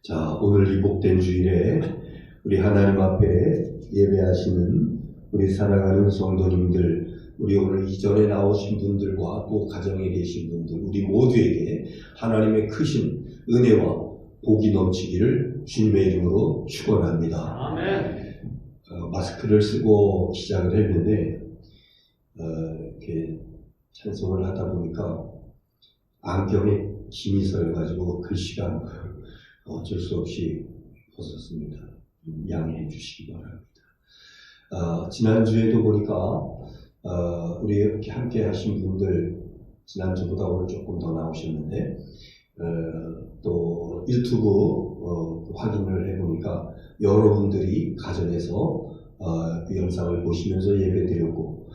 자, 오늘 이 복된 주일에 우리 하나님 앞에 예배하시는 우리 사랑하는 성도님들, 우리 오늘 이전에 나오신 분들과 또 가정에 계신 분들, 우리 모두에게 하나님의 크신 은혜와 복이 넘치기를 주님의 이름으로 축원합니다. 아멘. 마스크를 쓰고 시작을 했는데 이렇게 찬송을 하다 보니까 안경에 김이 서여가지고 글씨가 안 보여요. 어쩔 수 없이 벗었습니다. 양해해 주시기 바랍니다. 지난주에도 보니까 우리 이렇게 함께 하신 분들 지난주보다 오늘 조금 더 나오셨는데 또 유튜브 확인을 해보니까 여러분들이 가정에서 그 영상을 보시면서 예배드렸고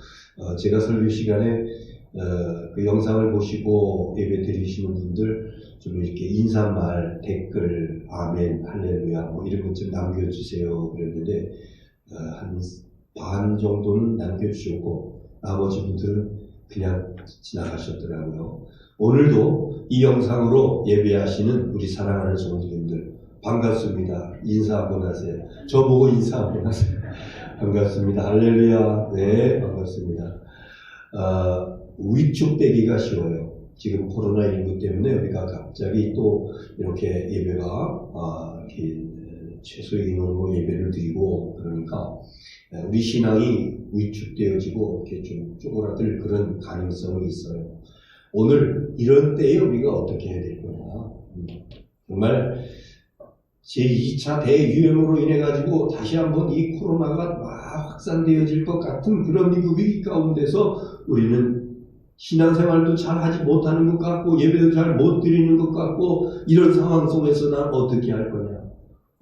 제가 설교 시간에 그 영상을 보시고 예배 드리시는 분들 좀 이렇게 인사말, 댓글, 아멘, 할렐루야 뭐 이런 것 좀 남겨주세요 그랬는데 한 반 정도는 남겨주셨고 나머지 분들은 그냥 지나가셨더라고요. 오늘도 이 영상으로 예배하시는 우리 사랑하는 성도님들 반갑습니다. 인사 한번 하세요. 저보고 인사 한번 하세요. 반갑습니다. 할렐루야. 네, 반갑습니다. 위축되기가 쉬워요. 지금 코로나19 때문에 우리가 갑자기 또 이렇게 예배가 이렇게 최소의 인원으로 예배를 드리고 그러니까 우리 신앙이 위축되어지고 이렇게 좀 쪼그라들 그런 가능성이 있어요. 오늘 이런 때에 우리가 어떻게 해야 될 거냐. 정말 제2차 대유행으로 인해가지고 다시 한번 이 코로나가 막 확산되어질 것 같은 그런 위기 가운데서 우리는 신앙생활도 잘 하지 못하는 것 같고 예배도 잘 못 드리는 것 같고 이런 상황 속에서 난 어떻게 할 거냐.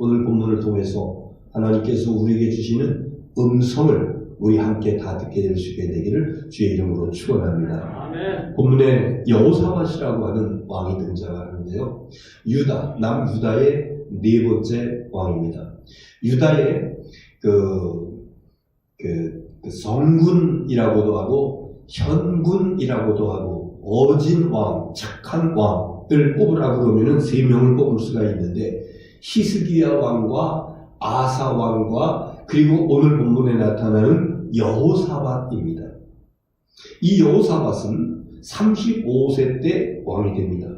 오늘 본문을 통해서 하나님께서 우리에게 주시는 음성을 우리 함께 다 듣게 될 수 있게 되기를 주의 이름으로 축원합니다. 아멘. 본문에 여호사밧이라고 하는 왕이 등장하는데요. 남유다의 네 번째 왕입니다. 유다의 그 성군이라고도 하고 현군이라고도 하고 어진왕, 착한 왕을 뽑으라 그러면은 세 명을 뽑을 수가 있는데 히스기야 왕과 아사 왕과 그리고 오늘 본문에 나타나는 여호사밧입니다. 이 여호사밧은 35세 때 왕이 됩니다.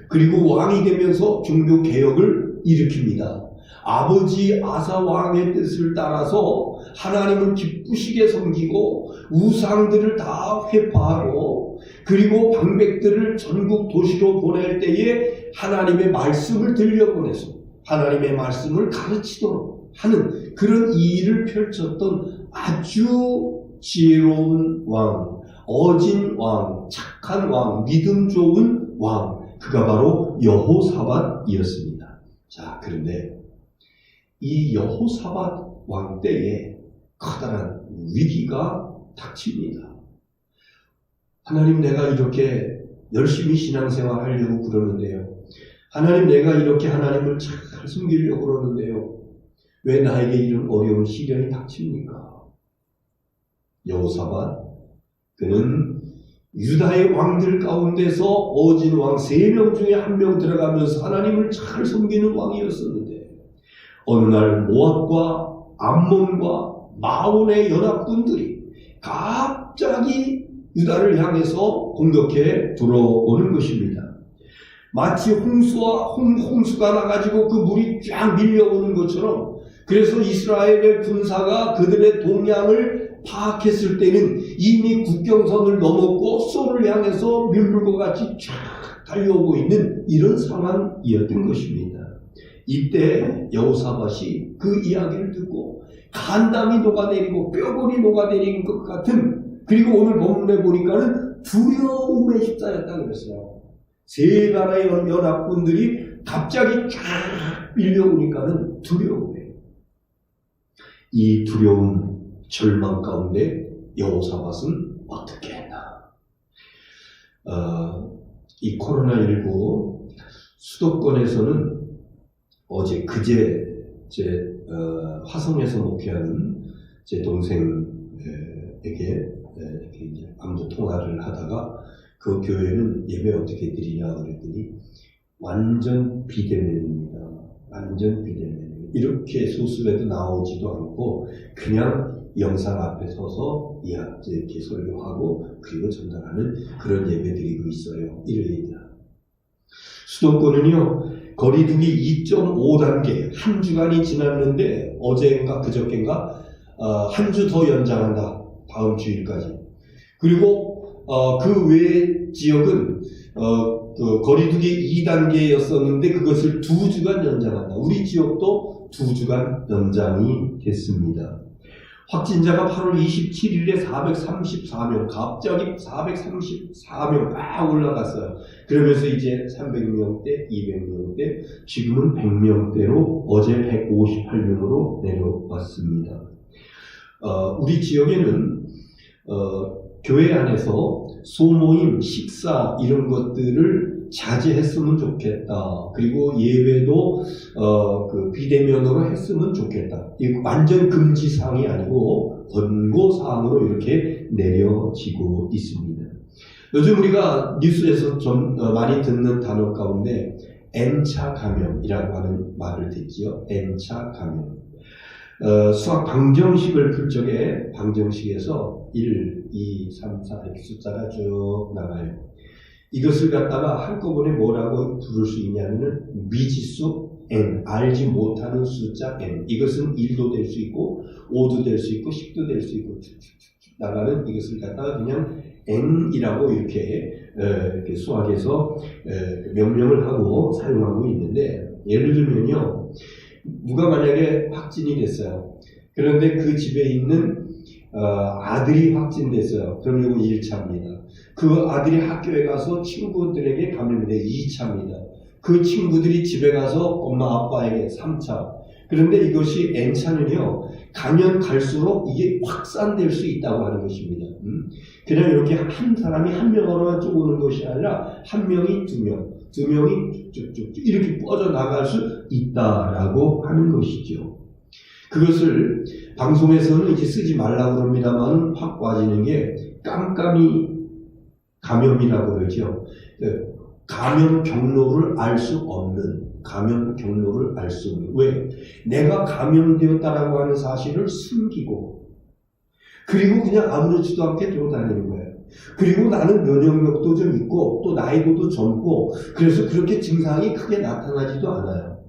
그리고 왕이 되면서 종교 개혁을 일으킵니다. 아버지 아사 왕의 뜻을 따라서 하나님을 기쁘시게 섬기고 우상들을 다 회파하고 그리고 방백들을 전국 도시로 보낼 때에 하나님의 말씀을 들려보내서 하나님의 말씀을 가르치도록 하는 그런 일을 펼쳤던 아주 지혜로운 왕, 어진 왕, 착한 왕, 믿음 좋은 왕, 그가 바로 여호사밧이었습니다. 자, 그런데 이 여호사밧 왕 때에 커다란 위기가 닥칩니다. 하나님, 내가 이렇게 열심히 신앙생활 하려고 그러는데요. 하나님, 내가 이렇게 하나님을 잘 숨기려고 그러는데요. 왜 나에게 이런 어려운 시련이 닥칩니까? 여호사밧, 그는 유다의 왕들 가운데서 어진 왕 3명 중에 1명 들어가면서 하나님을 잘 섬기는 왕이었었는데 어느 날 모압과 암몬과 마온의 연합군들이 갑자기 유다를 향해서 공격해 들어오는 것입니다. 마치 홍수가 나가지고 그 물이 쫙 밀려오는 것처럼 그래서 이스라엘의 군사가 그들의 동향을 파악했을 때는 이미 국경선을 넘었고 소를 향해서 밀물과 같이 쫙 달려오고 있는 이런 상황이었던 것입니다. 이때 여호사밧이 그 이야기를 듣고 간담이 녹아내리고 뼈골이 녹아내리는 것 같은 그리고 오늘 본문에 보니까는 두려움에 휩싸였다고 그랬어요. 세 나라의 연합군들이 갑자기 쫙 밀려오니까는 두려움이에요. 이 두려움, 절망 가운데 여호사밧은 어떻게 했나? 이 코로나19 수도권에서는 그제 화성에서 목회하는 제 동생에게 이렇게 이제 안부 통화를 하다가 그 교회는 예배 어떻게 드리냐 그랬더니 완전 비대면입니다. 완전 비대면. 이렇게 소수에도 나오지도 않고 그냥 영상 앞에 서서 이렇게 설교하고 그리고 전달하는 그런 예배 드리고 있어요. 일요일이다. 수도권은요, 거리두기 2.5단계, 한 주간이 지났는데 어제인가 그저께인가 한 주 더 연장한다. 다음 주일까지. 그리고 그 외 지역은 그 거리두기 2단계였었는데 그것을 2주간 연장한다. 우리 지역도 2주간 연장이 됐습니다. 확진자가 8월 27일에 434명, 갑자기 434명 막 올라갔어요. 그러면서 이제 300명대, 200명대, 지금은 100명대로 어제 158명으로 내려왔습니다. 우리 지역에는 교회 안에서 소모임, 식사 이런 것들을 자제했으면 좋겠다. 그리고 예배도 그 비대면으로 했으면 좋겠다. 이거 완전 금지 사항이 아니고 권고 사항으로 이렇게 내려지고 있습니다. 요즘 우리가 뉴스에서 좀 많이 듣는 단어 가운데 N차 감염이라고 하는 말을 듣지요. N차 감염. 수학 방정식을 풀 적에 방정식에서 1, 2, 3, 4 이렇게 숫자가 쭉 나가요. 이것을 갖다가 한꺼번에 뭐라고 부를 수 있냐면은 미지수 n, 알지 못하는 숫자 n. 이것은 1도 될 수 있고 5도 될 수 있고 10도 될 수 있고 쭉쭉쭉 나가는 이것을 갖다가 그냥 n이라고 이렇게 수학에서 명령을 하고 사용하고 있는데, 예를 들면요, 누가 만약에 확진이 됐어요. 그런데 그 집에 있는 아들이 확진됐어요. 그럼 이거 1차입니다. 그 아들이 학교에 가서 친구들에게 감염이 돼 2차입니다. 그 친구들이 집에 가서 엄마 아빠에게 3차. 그런데 이것이 N차는요, 가면 갈수록 이게 확산될 수 있다고 하는 것입니다. 그냥 이렇게 한 사람이 한 명으로만 쭉 오는 것이 아니라 한 명이 두 명, 두 명이 쭉쭉쭉 이렇게 뻗어나갈 수 있다라고 하는 것이죠. 그것을 방송에서는 이제 쓰지 말라고 합니다만 확 빠지는 게 깜깜이 감염이라고 그러죠. 감염 경로를 알 수 없는, 감염 경로를 알 수 없는. 왜? 내가 감염되었다라고 하는 사실을 숨기고, 그리고 그냥 아무렇지도 않게 돌아다니는 거예요. 그리고 나는 면역력도 좀 있고, 또 나이도 젊고, 그래서 그렇게 증상이 크게 나타나지도 않아요.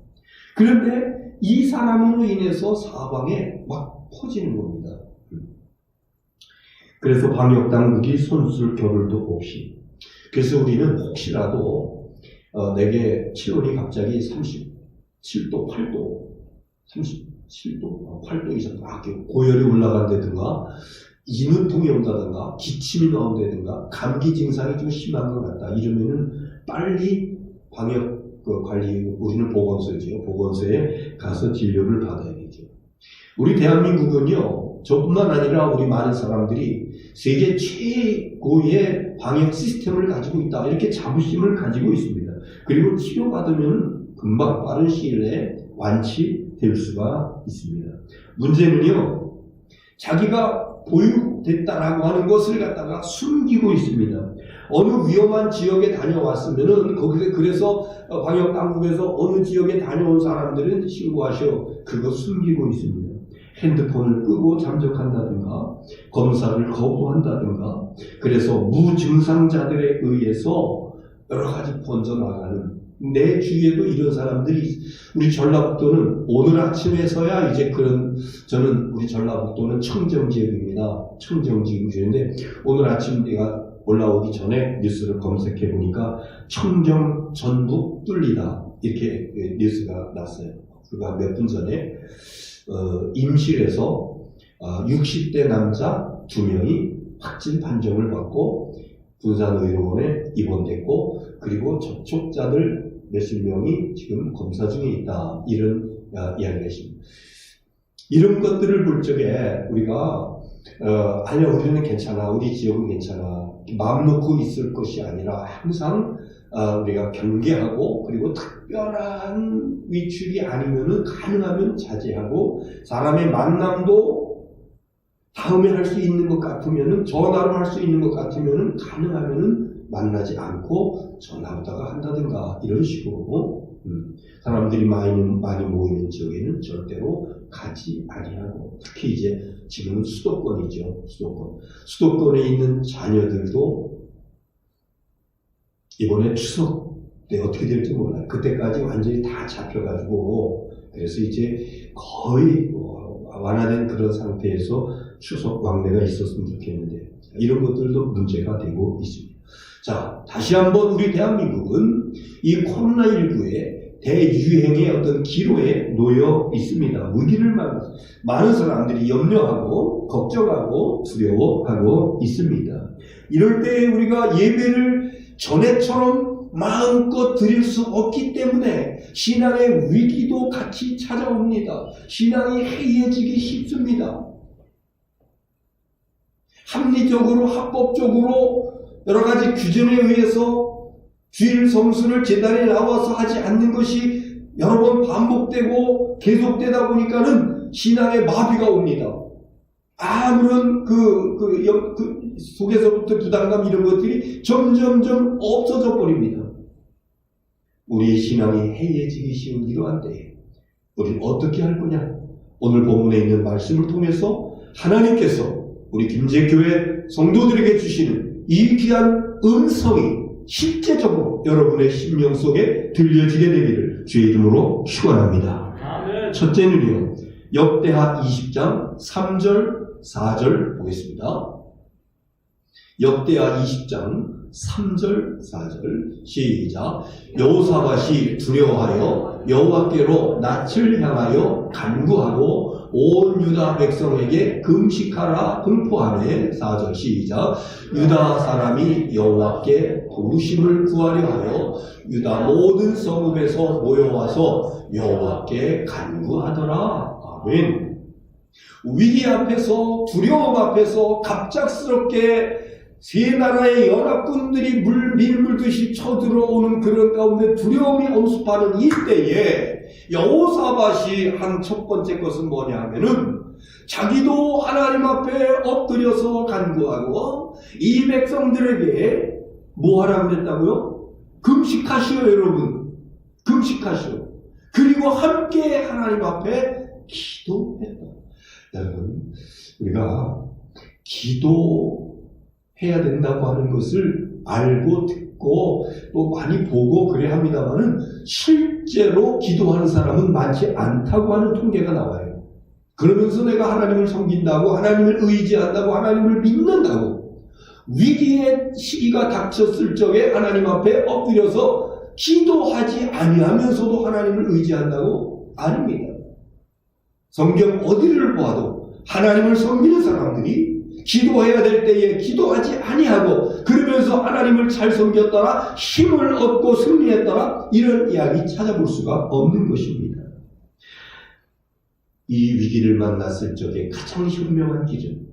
그런데 이 사람으로 인해서 사방에 막 퍼지는 겁니다. 그래서 방역당국이 손쓸 겨를도 없이. 그래서 우리는 혹시라도 내게 체온이 갑자기 37도, 8도, 37도, 8도 이상 고열이 올라간다든가 인후통이 온다든가 기침이 나온다든가 감기 증상이 좀 심한 것 같다. 이러면은 빨리 방역 관리, 우리는 보건소죠. 보건소에 가서 진료를 받아야 되죠. 우리 대한민국은요, 저뿐만 아니라 우리 많은 사람들이 세계 최고의 방역 시스템을 가지고 있다. 이렇게 자부심을 가지고 있습니다. 그리고 치료받으면 금방 빠른 시일 내에 완치될 수가 있습니다. 문제는요, 자기가 보육됐다라고 하는 것을 갖다가 숨기고 있습니다. 어느 위험한 지역에 다녀왔으면은 거기서 그래서 방역 당국에서 어느 지역에 다녀온 사람들은 신고하셔. 그거 숨기고 있습니다. 핸드폰을 끄고 잠적한다든가 검사를 거부한다든가, 그래서 무증상자들에 의해서 여러 가지 번져나가는, 내 주위에도 이런 사람들이, 우리 전라북도는 오늘 아침에서야 이제 저는 우리 전라북도는 청정지역입니다. 청정지역인데 오늘 아침 내가 올라오기 전에 뉴스를 검색해 보니까 청정 전북 뚫리다 이렇게 뉴스가 났어요. 그가 몇 분 전에 임실에서 60대 남자 2명이 확진 판정을 받고 분산의료원에 입원됐고, 그리고 접촉자들 몇십 명이 지금 검사 중에 있다. 이런 이야기가 있습니다. 이런 것들을 볼 적에 우리가 아니야, 우리는 괜찮아, 우리 지역은 괜찮아, 마음 놓고 있을 것이 아니라 항상 우리가 경계하고, 그리고 특별한 위축이 아니면은 가능하면 자제하고, 사람의 만남도 다음에 할 수 있는 것 같으면은, 전화로 할 수 있는 것 같으면은 가능하면은 만나지 않고 전화하다가 한다든가 이런 식으로 사람들이 많이 모이는 지역에는 절대로 가지 아니하고, 특히 이제 지금은 수도권이죠. 수도권에 있는 자녀들도 이번에 추석 때 어떻게 될지 몰라요. 그때까지 완전히 다 잡혀가지고, 그래서 이제 거의 완화된 그런 상태에서 추석 왕래가 있었으면 좋겠는데, 이런 것들도 문제가 되고 있습니다. 자, 다시 한번 우리 대한민국은 이 코로나19의 대유행의 어떤 기로에 놓여 있습니다. 위기를 많은 사람들이 염려하고 걱정하고 두려워하고 있습니다. 이럴 때 우리가 예배를 전에처럼 마음껏 드릴 수 없기 때문에 신앙의 위기도 같이 찾아옵니다. 신앙이 해이해지기 쉽습니다. 합리적으로 합법적으로 여러 가지 규정에 의해서 주일 성수를 제단에 나와서 하지 않는 것이 여러 번 반복되고 계속되다 보니까는 신앙의 마비가 옵니다. 아무런 그 속에서부터 부담감 이런 것들이 점점점 없어져 버립니다. 우리의 신앙이 해이해지기 쉬운 이러한 때에 우리는 어떻게 할 거냐? 오늘 본문에 있는 말씀을 통해서 하나님께서 우리 김제교회 성도들에게 주시는 이 귀한 음성이 실제적으로 여러분의 심령 속에 들려지게 되기를 주의 이름으로 축원합니다. 아멘. 첫째는요, 역대하 20장 3절 4절 보겠습니다. 역대하 20장 3절 4절 시작. 여호사밧이 두려워하여 여호와께로 낯을 향하여 간구하고 온 유다 백성에게 금식하라 공포하네. 4절 시작. 유다 사람이 여호와께 도우심을 구하려 하여 유다 모든 성읍에서 모여와서 여호와께 간구하더라. 아멘. 위기 앞에서, 두려움 앞에서 갑작스럽게 세 나라의 연합군들이 밀물듯이 쳐들어오는 그런 가운데 두려움이 엄습하는 이때에 여호사밧이 한 첫 번째 것은 뭐냐 하면은 자기도 하나님 앞에 엎드려서 간구하고 이 백성들에게 뭐 하라고 그랬다고요? 금식하시오 여러분. 금식하시오. 그리고 함께 하나님 앞에 기도했다. 여러분, 우리가 기도해야 된다고 하는 것을 알고 듣고 또 많이 보고 그래야 합니다만은 실제로 기도하는 사람은 많지 않다고 하는 통계가 나와요. 그러면서 내가 하나님을 섬긴다고, 하나님을 의지한다고, 하나님을 믿는다고 위기의 시기가 닥쳤을 적에 하나님 앞에 엎드려서 기도하지 아니하면서도 하나님을 의지한다고? 아닙니다. 성경 어디를 보아도 하나님을 섬기는 사람들이 기도해야 될 때에 기도하지 아니하고 그러면서 하나님을 잘 섬겼더라, 힘을 얻고 승리했더라, 이런 이야기 찾아볼 수가 없는 것입니다. 이 위기를 만났을 적에 가장 현명한 기준,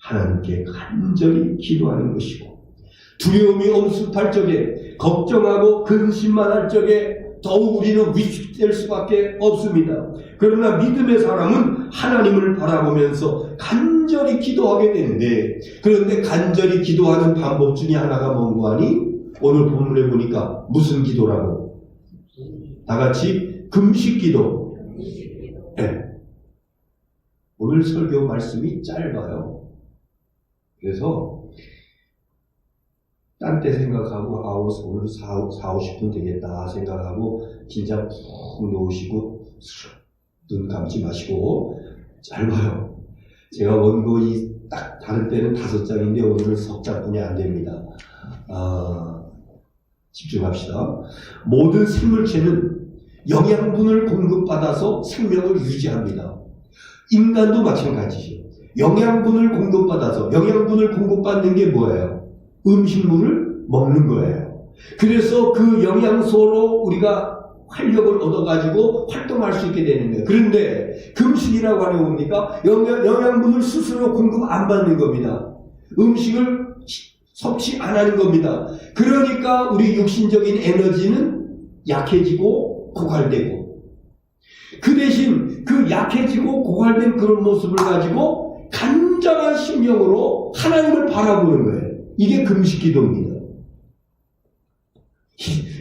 하나님께 간절히 기도하는 것이고, 두려움이 엄습할 적에, 걱정하고 근심만 할 적에 더욱 우리는 위축될 수밖에 없습니다. 그러나 믿음의 사람은 하나님을 바라보면서 간절히 기도하게 되는데, 그런데 간절히 기도하는 방법 중에 하나가 뭔고 하니? 오늘 본문에 보니까 무슨 기도라고? 다 같이 금식 기도. 네. 오늘 설교 말씀이 짧아요. 그래서 딴 때 생각하고 오늘 40-50분 되겠다 생각하고 진짜 푹 놓으시고 눈 감지 마시고. 짧아요. 제가 원고 딱 다른 때는 5장인데 오늘은 석 장뿐이 안 됩니다. 집중합시다. 모든 생물체는 영양분을 공급받아서 생명을 유지합니다. 인간도 마찬가지죠. 영양분을 공급받는 게 뭐예요? 음식물을 먹는 거예요. 그래서 그 영양소로 우리가 활력을 얻어가지고 활동할 수 있게 되는 거예요. 그런데 금식이라고 하는 겁니까? 영양분을 스스로 공급 안 받는 겁니다. 음식을 섭취 안 하는 겁니다. 그러니까 우리 육신적인 에너지는 약해지고 고갈되고, 그 대신 그 약해지고 고갈된 그런 모습을 가지고 간절한 심령으로 하나님을 바라보는 거예요. 이게 금식 기도입니다.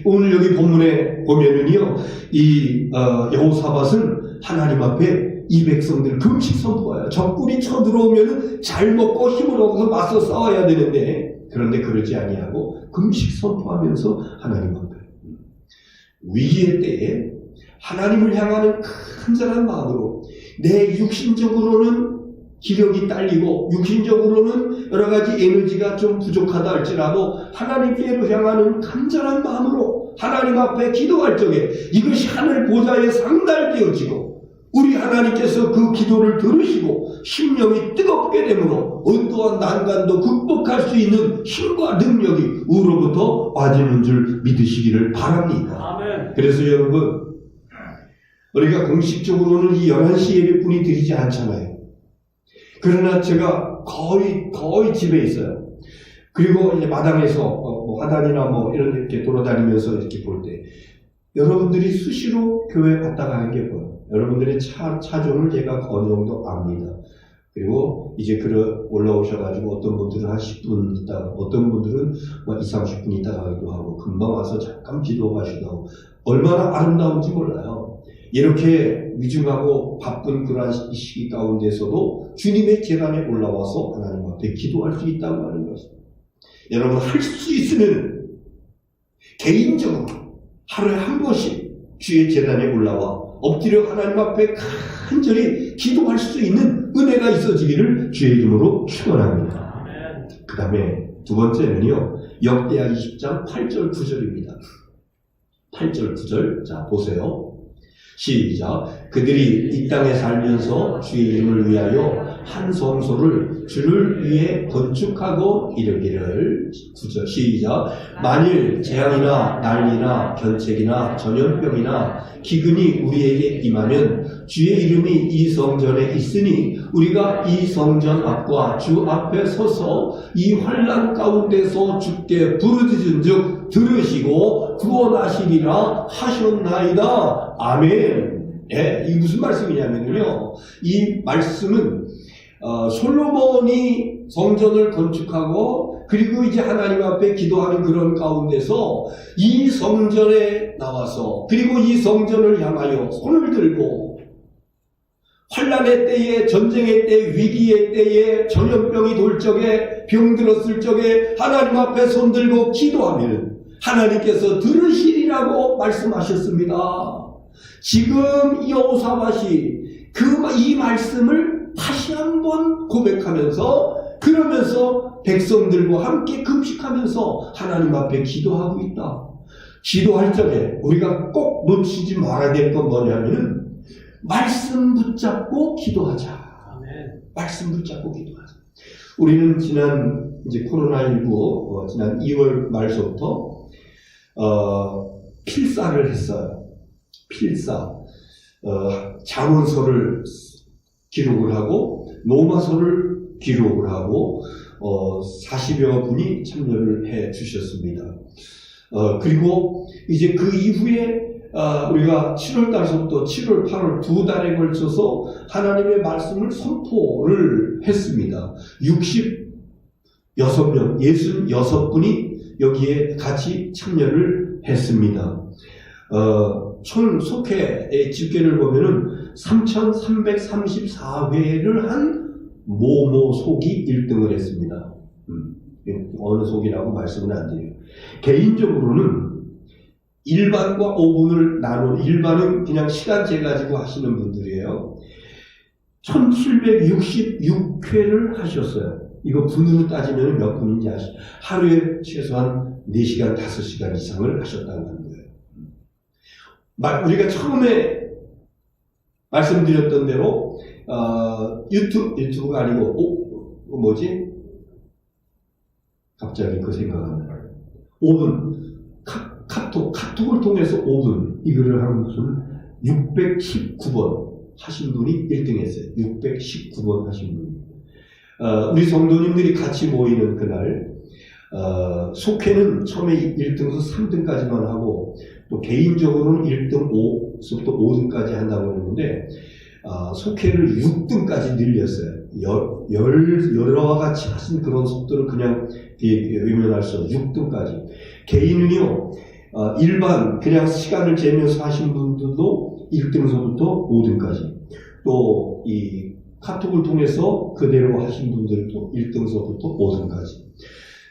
오늘 여기 본문에 보면은요, 이 여호사밧은 하나님 앞에 이 백성들 금식 선포해요. 적군이 쳐들어오면은 잘 먹고 힘을 얻어서 맞서 싸워야 되는데, 그런데 그러지 아니하고 금식 선포하면서 하나님 앞에 위기의 때에 하나님을 향하는 간절한 마음으로, 내 육신적으로는 기력이 딸리고 육신적으로는 여러 가지 에너지가 좀 부족하다 할지라도 하나님께로 향하는 간절한 마음으로 하나님 앞에 기도할 적에 이것이 하늘 보좌에 상달되어지고, 우리 하나님께서 그 기도를 들으시고 심령이 뜨겁게 되므로 어떠한 난관도 극복할 수 있는 힘과 능력이 우로부터 와지는 줄 믿으시기를 바랍니다. 아멘. 그래서 여러분, 우리가 공식적으로는 이 11시 예배뿐이 드리지 않잖아요. 그러나 제가 거의 집에 있어요. 그리고 이제 마당에서 화단이나 이런 이렇게 돌아다니면서 이렇게 볼 때 여러분들이 수시로 교회 왔다 가는 게 보여요. 여러분들의 차종을 제가 어느 정도 압니다. 그리고 이제 올라오셔가지고 어떤 분들은 한 10분 있다가, 어떤 분들은 20-30분 있다가 가기도 하고, 금방 와서 잠깐 기도 가시기도 하고, 얼마나 아름다운지 몰라요. 이렇게 위중하고 바쁜 그러한 시기 가운데서도 주님의 제단에 올라와서 하나님 앞에 기도할 수 있다고 하는 것입니다. 여러분, 할 수 있으면 개인적으로 하루에 한 번씩 주의 제단에 올라와 엎드려 하나님 앞에 간절히 기도할 수 있는 은혜가 있어지기를 주의 이름으로 축원합니다. 그 다음에 두 번째는요, 역대하 20장 8절 9절입니다. 8절 9절, 자 보세요. 시작. 그들이 이 땅에 살면서 주의 이름을 위하여 한 성소를 주를 위해 건축하고 이르기를. 9절 시작. 만일 재앙이나 난리나 견책이나 전염병이나 기근이 우리에게 임하면 주의 이름이 이 성전에 있으니 우리가 이 성전 앞과 주 앞에 서서 이 환난 가운데서 주께 부르짖은즉 들으시고 구원하시리라 하셨나이다. 아멘. 예, 이 무슨 말씀이냐면요, 이 말씀은 솔로몬이 성전을 건축하고 그리고 이제 하나님 앞에 기도하는 그런 가운데서 이 성전에 나와서, 그리고 이 성전을 향하여 손을 들고 환난의 때에, 전쟁의 때, 위기의 때에, 전염병이 돌 적에, 병 들었을 적에 하나님 앞에 손 들고 기도하면 하나님께서 들으시리라고 말씀하셨습니다. 지금 이 여호사밧이 이 말씀을 다시 한번 고백하면서, 그러면서 백성들과 함께 금식하면서 하나님 앞에 기도하고 있다. 기도할 적에 우리가 꼭 놓치지 말아야 될 건 뭐냐면은 말씀 붙잡고 기도하자. 아멘. 말씀 붙잡고 기도하자. 우리는 지난 이제 코로나19 지난 2월 말서부터 필사를 했어요. 필사. 잠언서를 기록을 하고 로마서를 기록을 하고 40여 분이 참여를 해 주셨습니다. 그리고 이제 그 이후에 우리가 7월 달서부터 7월, 8월 두 달에 걸쳐서 하나님의 말씀을 선포를 했습니다. 66명, 66분이 여기에 같이 참여를 했습니다. 총 속회의 집계를 보면은 3,334회를 한 모모 속이 1등을 했습니다. 어느 속이라고 말씀은 안 드려요. 개인적으로는 일반과 5분을 나눈, 일반은 그냥 시간 재가지고 하시는 분들이에요. 1766회를 하셨어요. 이거 분으로 따지면 몇 분인지 아시죠? 하루에 최소한 4시간, 5시간 이상을 하셨다는 거예요. 우리가 처음에 말씀드렸던 대로 유튜브가 아니고 갑자기 그 생각 안 나요. 5분 카톡을 통해서 5분 이거를 하는 것은 619번 하신 분이 1등 했어요. 619번 하신 분이. 우리 성도님들이 같이 모이는 그날 속회는 처음에 1등에서 3등까지만 하고 또 개인적으로는 1등 5부터 5등까지 한다고 했는데 속회를 6등까지 늘렸어요. 여러와 같이 하신 그런 속도를 그냥 외면할 수 없어요. 6등까지. 개인은요 일반 그냥 시간을 재면서 하신 분들도 1등서부터 5등까지, 또 이 카톡을 통해서 그대로 하신 분들도 1등서부터 5등까지,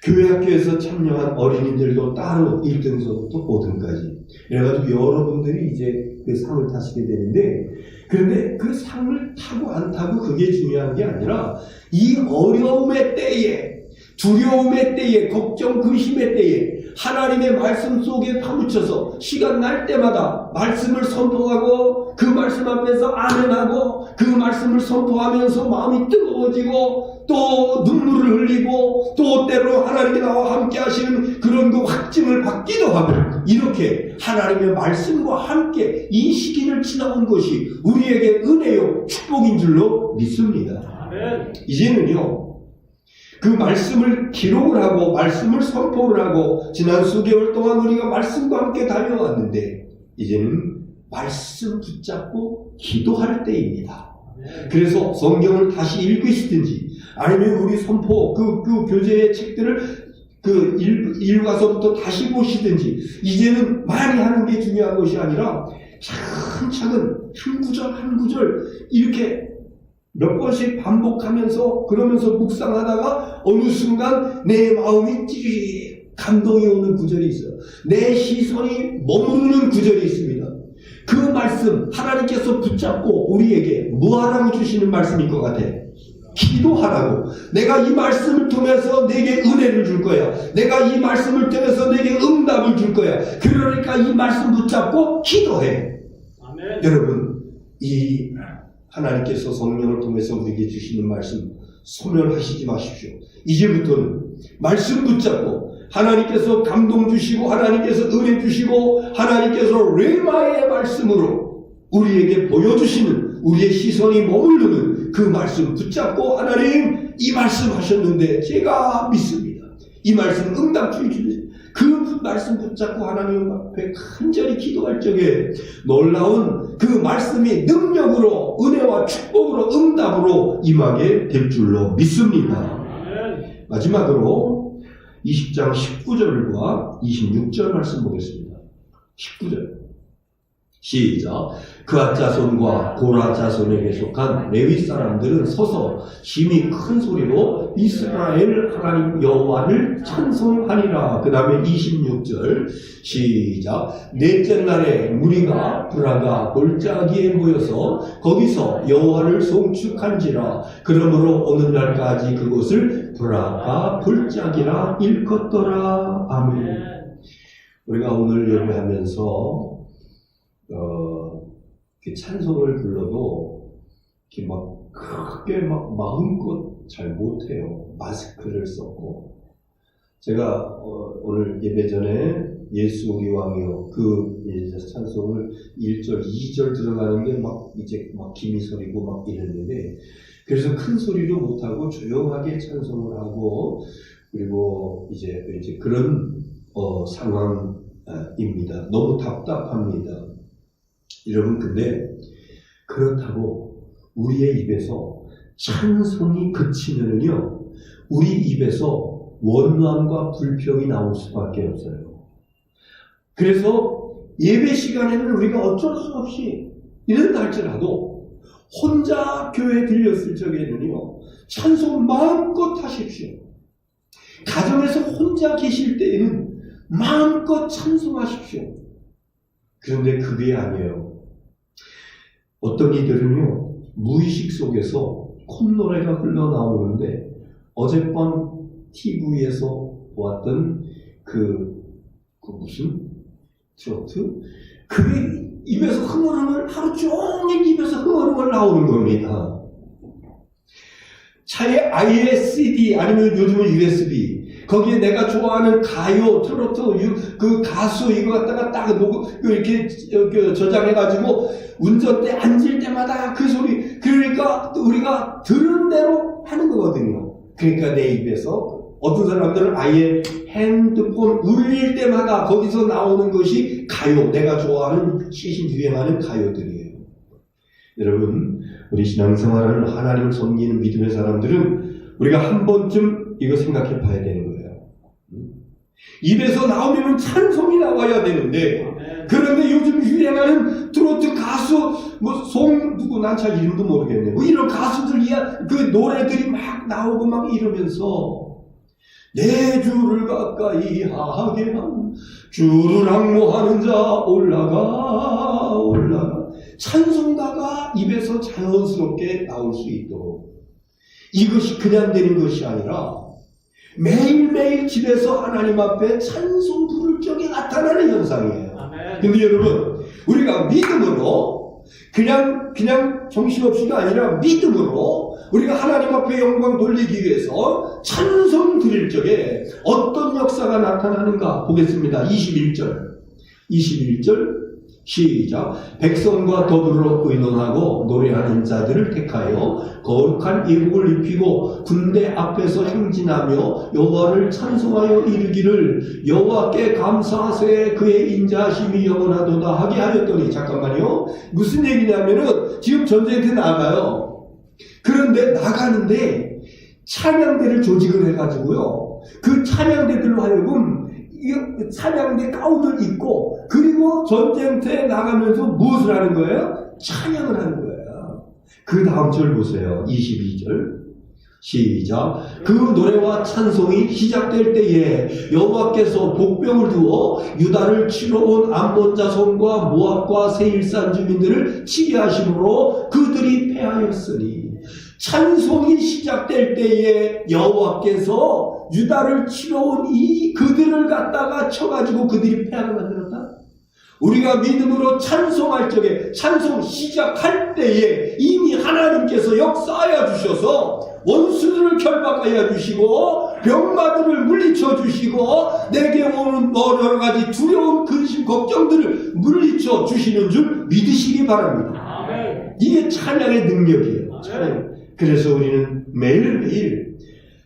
교회 학교에서 참여한 어린이들도 따로 1등서부터 5등까지 이래가지고 여러분들이 이제 그 상을 타시게 되는데, 그런데 그 상을 타고 안 타고 그게 중요한 게 아니라 이 어려움의 때에, 두려움의 때에, 걱정 근심의 때에 하나님의 말씀 속에 파묻혀서 시간 날 때마다 말씀을 선포하고 그 말씀 앞에서 아멘하고 그 말씀을 선포하면서 마음이 뜨거워지고 또 눈물을 흘리고 또 때로 하나님이 나와 함께 하시는 그런 그 확증을 받기도 하고, 이렇게 하나님의 말씀과 함께 이 시기를 지나온 것이 우리에게 은혜요 축복인 줄로 믿습니다. 아멘. 이제는요 그 말씀을 기록을 하고 말씀을 선포를 하고 지난 수개월 동안 우리가 말씀과 함께 다녀왔는데, 이제는 말씀 붙잡고 기도할 때입니다. 그래서 성경을 다시 읽으시든지 아니면 우리 선포 그 교재의 책들을 읽어서부터 다시 보시든지, 이제는 많이 하는 게 중요한 것이 아니라 차근차근 한 구절 한 구절 이렇게 몇 번씩 반복하면서 그러면서 묵상하다가 어느 순간 내 마음이 찌릿 감동이 오는 구절이 있어요. 내 시선이 머무르는 구절이 있습니다. 그 말씀 하나님께서 붙잡고 우리에게 뭐하라고 주시는 말씀일 것 같아? 기도하라고. 내가 이 말씀을 통해서 내게 은혜를 줄 거야. 내가 이 말씀을 통해서 내게 응답을 줄 거야. 그러니까 이 말씀 붙잡고 기도해. 아멘. 여러분, 이 하나님께서 성령을 통해서 우리에게 주시는 말씀 소멸하시지 마십시오. 이제부터는 말씀 붙잡고 하나님께서 감동 주시고 하나님께서 은혜 주시고 하나님께서 레마의 말씀으로 우리에게 보여주시는, 우리의 시선이 머무르는 그 말씀 붙잡고, 하나님 이 말씀 하셨는데 제가 믿습니다. 이 말씀 응답 주시는 그 말씀 붙잡고 하나님 앞에 간절히 기도할 적에 놀라운 그 말씀이 능력으로 은혜와 축복으로 응답으로 임하게 될 줄로 믿습니다. 마지막으로 20장 19절과 26절 말씀 보겠습니다. 19절 시작. 그앗 자손과 고라 자손에게 속한 레위 사람들은 서서 심히 큰 소리로 이스라엘 하나님 여호와를 찬송하니라. 그 다음에 26절 시작. 넷째 날에 무리가 브라가 골짜기에 모여서 거기서 여호와를 송축한지라. 그러므로 오늘날까지 그곳을 브라가 골짜기라 일컫더라. 아멘. 우리가 오늘 예배하면서 찬송을 불러도 이렇게 막 크게 막 마음껏 잘 못해요. 마스크를 썼고. 제가 오늘 예배 전에 예수 우리 왕이여 그 찬송을 1절, 2절 들어가는데 막 이제 막 김이 소리고 막 이랬는데, 그래서 큰 소리도 못하고 조용하게 찬송을 하고, 그리고 이제 그런 상황입니다. 너무 답답합니다. 여러분, 근데 그렇다고 우리의 입에서 찬송이 그치면은요, 우리 입에서 원망과 불평이 나올 수밖에 없어요. 그래서 예배 시간에는 우리가 어쩔 수 없이 이런다 할지라도 혼자 교회에 들렸을 적에는요, 찬송 마음껏 하십시오. 가정에서 혼자 계실 때에는 마음껏 찬송하십시오. 그런데 그게 아니에요. 어떤 이들은요, 무의식 속에서 콧노래가 흘러나오는데, 어젯밤 TV에서 보았던 그 무슨 트로트? 그게 입에서 흥얼흥얼, 하루 종일 입에서 흥얼흥얼 나오는 겁니다. 차에 ISD 아니면 요즘은 USB, 거기에 내가 좋아하는 가요, 트로트, 그 가수 이거 갖다가 딱 놓고 이렇게 저장해가지고 운전대 앉을 때마다 그 소리, 그러니까 우리가 들은 대로 하는 거거든요. 그러니까 내 입에서 어떤 사람들은 아예 핸드폰 울릴 때마다 거기서 나오는 것이 가요, 내가 좋아하는 시신 유행하는 가요들이에요. 여러분, 우리 신앙생활을 하나님을 섬기는 믿음의 사람들은 우리가 한 번쯤 이거 생각해 봐야 되는 거예요. 입에서 나오면 찬송이 나와야 되는데, 그런데 요즘 유행하는 트로트 가수, 누구, 난 잘 이름도 모르겠네. 이런 가수들, 그 노래들이 막 나오고 막 이러면서, 내 주를 가까이 하게 한 주를 항모하는 자 올라가. 찬송가가 입에서 자연스럽게 나올 수 있도록. 이것이 그냥 되는 것이 아니라, 매일매일 집에서 하나님 앞에 찬송 부를 적에 나타나는 현상이에요. 근데 여러분, 우리가 믿음으로 그냥 정신없이가 아니라 믿음으로 우리가 하나님 앞에 영광 돌리기 위해서 찬송 드릴 적에 어떤 역사가 나타나는가 보겠습니다. 21절 시작. 백성과 더불어 의논하고 노래하는 자들을 택하여 거룩한 예복을 입히고 군대 앞에서 행진하며 여호와를 찬송하여 이르기를 여호와께 감사하세 그의 인자하심이 영원하도다 하게 하였더니, 잠깐만요. 무슨 얘기냐면은 지금 전쟁터에 나가요. 그런데 나가는데 찬양대를 조직을 해가지고요. 그 찬양대들로 하여금 찬양대 가운을 입고, 그리고 전쟁터에 나가면서 무엇을 하는 거예요? 찬양을 하는 거예요. 그 다음 절 보세요. 22절 시작. 그 노래와 찬송이 시작될 때에 여호와께서 복병을 두어 유다를 치러 온 암몬 자손과 모압과 세일산 주민들을 치게 하심으로 그들이 패하였으니, 찬송이 시작될 때에 여호와께서 유다를 치러 온 그들을 갖다가 쳐가지고 그들이 패하게 만들었다. 우리가 믿음으로 찬송할 적에, 찬송 시작할 때에 이미 하나님께서 역사하여 주셔서 원수들을 결박하여 주시고 병마들을 물리쳐 주시고 내게 오는 여러 가지 두려운 근심 걱정들을 물리쳐 주시는 줄 믿으시기 바랍니다. 이게 찬양의 능력이에요. 찬양. 그래서 우리는 매일매일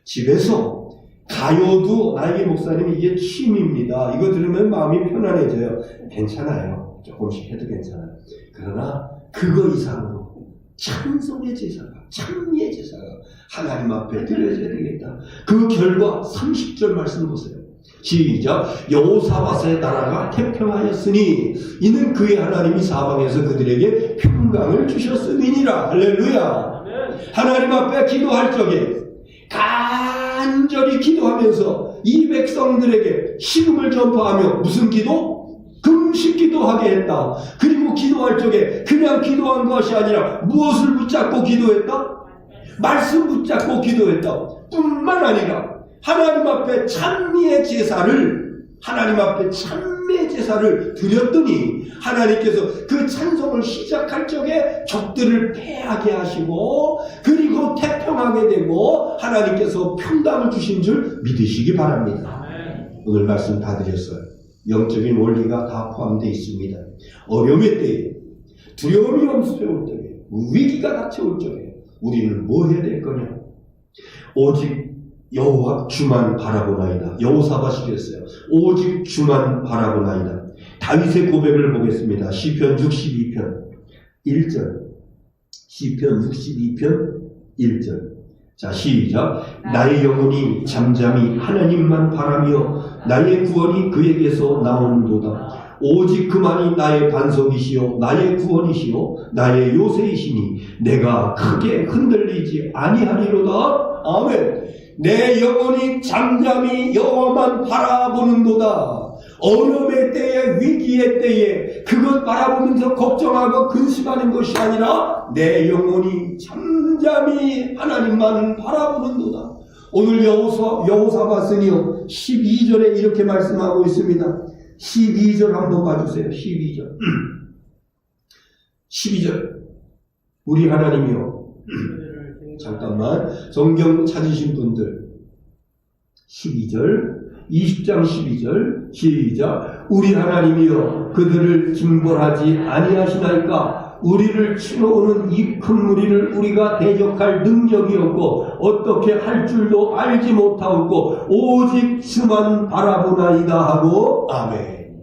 집에서 가요도, 나에게 목사님이 이게 취미입니다. 이거 들으면 마음이 편안해져요. 괜찮아요. 조금씩 해도 괜찮아요. 그러나 그거 이상으로 찬송의 제사가, 찬미의 제사가 하나님 앞에 드려져야 되겠다. 그 결과 30절 말씀 보세요. 시작. 여호사밧의 나라가 태평하였으니 이는 그의 하나님이 사방에서 그들에게 평강을 주셨음이니라. 할렐루야. 하나님 앞에 기도할 적에 간절히 기도하면서 이 백성들에게 식음을 전파하며 무슨 기도? 금식 기도하게 했다. 그리고 기도할 적에 그냥 기도한 것이 아니라 무엇을 붙잡고 기도했다? 말씀 붙잡고 기도했다. 뿐만 아니라 하나님 앞에 찬미의 제사를 드렸더니 하나님께서 그 찬송을 시작할 적에 적들을 패하게 하시고 그리고 태평하게 되고 하나님께서 평강을 주신 줄 믿으시기 바랍니다. 오늘 말씀 다 드렸어요. 영적인 원리가 다 포함되어 있습니다. 어려움의 때에, 두려움이 엄습해올 때에, 위기가 닥쳐올 적에 우리는 뭐 해야 될 거냐? 오직 여호와 주만 바라보나이다. 여호사밧이 그랬어요. 오직 주만 바라보나이다. 다윗의 고백을 보겠습니다. 시편 62편 1절. 시편 62편 1절. 자, 시작. 나의 영혼이 잠잠히 하나님만 바라며 나의 구원이 그에게서 나오는도다. 오직 그만이 나의 반석이시요 나의 구원이시요 나의 요새이시니 내가 크게 흔들리지 아니하리로다. 아멘. 내 영혼이 잠잠히 여호와만 바라보는도다. 어려움의 때에, 위기의 때에 그것 바라보면서 걱정하고 근심하는 것이 아니라 내 영혼이 잠잠히 하나님만 바라보는도다. 오늘 여호사밧은요 12절에 이렇게 말씀하고 있습니다. 12절 한번 봐주세요. 12절 우리 하나님이요, 잠깐만 성경 찾으신 분들 12절 20장 12절 시작. 우리 하나님이여 그들을 징벌하지 아니하시나이까. 우리를 치러오는 이 큰 무리를 우리가 대적할 능력이 없고 어떻게 할 줄도 알지 못하고 오직 주만 바라보나이다 하고. 아멘.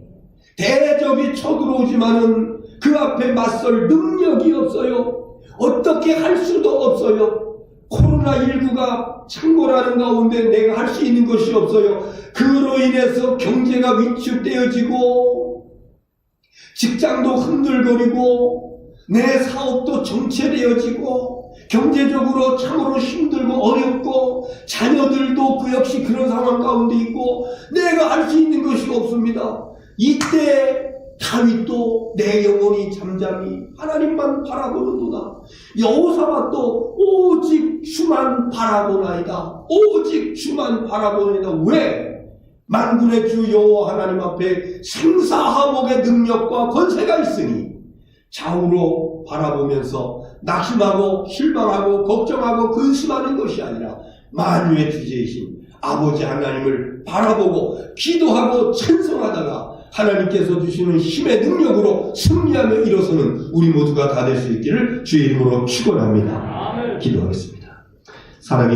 대적이 쳐들어오지만은 그 앞에 맞설 능력이 없어요. 어떻게 할 수도 없어요. 코로나19가 창궐하는 가운데 내가 할 수 있는 것이 없어요. 그로 인해서 경제가 위축되어지고 직장도 흔들거리고 내 사업도 정체되어지고 경제적으로 참으로 힘들고 어렵고 자녀들도 그 역시 그런 상황 가운데 있고 내가 할 수 있는 것이 없습니다. 이때 다윗도 내 영혼이 잠잠히 하나님만 바라보는도다. 여호사밧도 오직 주만 바라보나이다. 오직 주만 바라보나이다. 왜? 만군의 주 여호와 하나님 앞에 생사화복의 능력과 권세가 있으니 좌우로 바라보면서 낙심하고 실망하고 걱정하고 근심하는 것이 아니라 만유의 주제이신 아버지 하나님을 바라보고 기도하고 찬송하다가 하나님께서 주시는 힘의 능력으로 승리하며 일어서는 우리 모두가 다 될 수 있기를 주의 이름으로 축원합니다. 기도하겠습니다. 사랑의